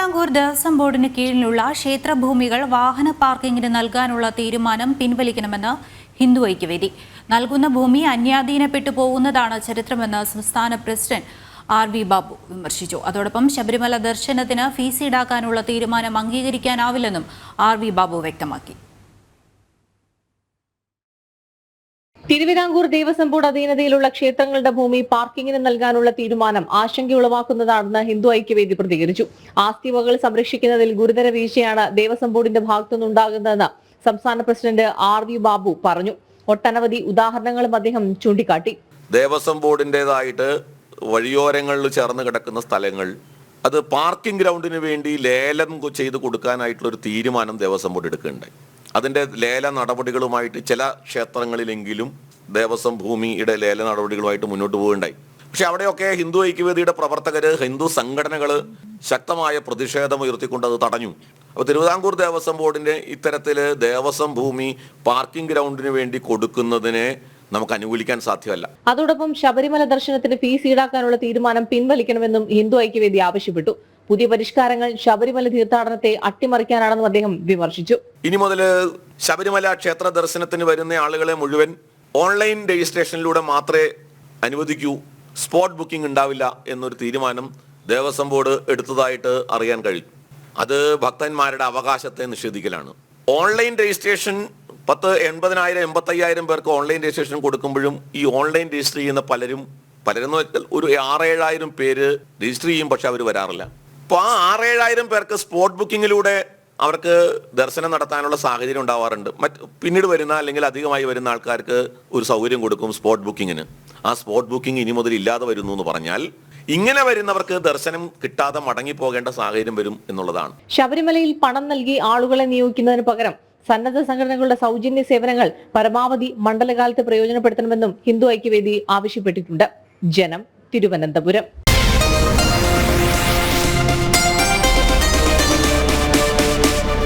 തിരുവിതാംകൂർ ദേവസ്വം ബോർഡിന് കീഴിലുള്ള ക്ഷേത്രഭൂമികൾ വാഹന പാർക്കിംഗിന് നൽകാനുള്ള തീരുമാനം പിൻവലിക്കണമെന്ന് ഹിന്ദു ഐക്യവേദി. നൽകുന്ന ഭൂമി അന്യാധീനപ്പെട്ടു പോകുന്നതാണ് ചരിത്രമെന്ന് സംസ്ഥാന പ്രസിഡന്റ് ആർ.വി. ബാബു വിമർശിച്ചു. അതോടൊപ്പം ശബരിമല ദർശനത്തിന് ഫീസ് ഈടാക്കാനുള്ള തീരുമാനം അംഗീകരിക്കാനാവില്ലെന്നും ആർ.വി. ബാബു വ്യക്തമാക്കി. തിരുവിതാംകൂർ ദേവസ്വം ബോർഡ് അധീനതയിലുള്ള ക്ഷേത്രങ്ങളുടെ ഭൂമി പാർക്കിങ്ങിന് നൽകാനുള്ള തീരുമാനം ആശങ്കയുളവാക്കുന്നതാണെന്ന് ഹിന്ദു ഐക്യവേദി പ്രതികരിച്ചു. ആസ്തിവകൾ സംരക്ഷിക്കുന്നതിൽ ഗുരുതര വീഴ്ചയാണ് ദേവസ്വം ബോർഡിന്റെ ഭാഗത്തുനിന്നുണ്ടാകുന്നതെന്ന് സംസ്ഥാന പ്രസിഡന്റ് ആർ.വി. ബാബു പറഞ്ഞു. ഒട്ടനവധി ഉദാഹരണങ്ങളും അദ്ദേഹം ചൂണ്ടിക്കാട്ടി. ദേവസ്വം ബോർഡിന്റേതായിട്ട് വഴിയോരങ്ങളിൽ ചേർന്ന് കിടക്കുന്ന സ്ഥലങ്ങൾ അത് പാർക്കിംഗ് ഗ്രൗണ്ടിന് വേണ്ടി ലേലം ചെയ്ത് കൊടുക്കാനായിട്ടുള്ള ഒരു തീരുമാനം ദേവസ്വം ബോർഡ് എടുക്കുന്നുണ്ടായി. അതിൻ്റെ ലേല നടപടികളുമായിട്ട് ചില ക്ഷേത്രങ്ങളിലെങ്കിലും ദേവസ്വം ഭൂമിയുടെ ലേല നടപടികളുമായിട്ട് മുന്നോട്ട് പോവുകയുണ്ടായി. പക്ഷെ അവിടെയൊക്കെ ഹിന്ദു ഐക്യവേദിയുടെ പ്രവർത്തകര്, ഹിന്ദു സംഘടനകൾ ശക്തമായ പ്രതിഷേധം ഉയർത്തിക്കൊണ്ട് അത് തടഞ്ഞു. അപ്പോൾ തിരുവിതാംകൂർ ദേവസ്വം ബോർഡിന്റെ ഇത്തരത്തിൽ ദേവസ്വം ഭൂമി പാർക്കിംഗ് ഗ്രൗണ്ടിന് വേണ്ടി കൊടുക്കുന്നതിനെ നമുക്ക് അനുകൂലിക്കാൻ സാധ്യമല്ല. അതോടൊപ്പം ശബരിമല ദർശനത്തിന് ഫീസ് ഈടാക്കാനുള്ള തീരുമാനം പിൻവലിക്കണമെന്നും ഹിന്ദു ഐക്യവേദി ആവശ്യപ്പെട്ടു. പുതിയ പരിഷ്കാരങ്ങൾ ശബരിമല തീർത്ഥാടനത്തെ അട്ടിമറിക്കാനാണെന്നും അദ്ദേഹം വിമർശിച്ചു. ഇനി മുതൽ ശബരിമല ക്ഷേത്ര ദർശനത്തിന് വരുന്ന ആളുകളെ മുഴുവൻ ഓൺലൈൻ രജിസ്ട്രേഷനിലൂടെ മാത്രമേ അനുവദിക്കൂ, സ്പോട്ട് ബുക്കിംഗ് ഉണ്ടാവില്ല എന്നൊരു തീരുമാനം ദേവസ്വം ബോർഡ് എടുത്തതായിട്ട് അറിയാൻ കഴിയും. അത് ഭക്തന്മാരുടെ അവകാശത്തെ നിഷേധിക്കലാണ്. ഓൺലൈൻ രജിസ്ട്രേഷൻ 80,000-85,000 പേർക്ക് ഓൺലൈൻ രജിസ്ട്രേഷൻ കൊടുക്കുമ്പോഴും ഈ ഓൺലൈൻ രജിസ്റ്റർ ചെയ്യുന്ന പലരും ഒരു 6,000-7,000 പേര് രജിസ്റ്റർ ചെയ്യും, പക്ഷെ അവർ വരാറില്ല. അപ്പോൾ ആ 6,000-7,000 പേർക്ക് സ്പോട്ട് ബുക്കിങ്ങിലൂടെ അവർക്ക് ദർശനം നടത്താനുള്ള സാഹചര്യം ഉണ്ടാവാറുണ്ട്. പിന്നീട് വരുന്ന അല്ലെങ്കിൽ അധികമായി വരുന്ന ആൾക്കാർക്ക് ഒരു സൗകര്യം കൊടുക്കും സ്പോട്ട് ബുക്കിങ്ങിന്. ആ സ്പോട്ട് ബുക്കിംഗ് ഇനി മുതൽ ഇല്ലാതെ വരുന്നു എന്ന് പറഞ്ഞാൽ ഇങ്ങനെ വരുന്നവർക്ക് ദർശനം കിട്ടാതെ മടങ്ങിപ്പോകേണ്ട സാഹചര്യം വരും എന്നുള്ളതാണ്. ശബരിമലയിൽ പണം നൽകി ആളുകളെ നിയോഗിക്കുന്നതിന് പകരം സന്നദ്ധ സംഘടനകളുടെ സൗജന്യ സേവനങ്ങൾ പരമാവധി മണ്ഡലകാലത്ത് പ്രയോജനപ്പെടുത്തണമെന്നും ഹിന്ദു ഐക്യവേദി ആവശ്യപ്പെട്ടിട്ടുണ്ട്. ജനം, തിരുവനന്തപുരം.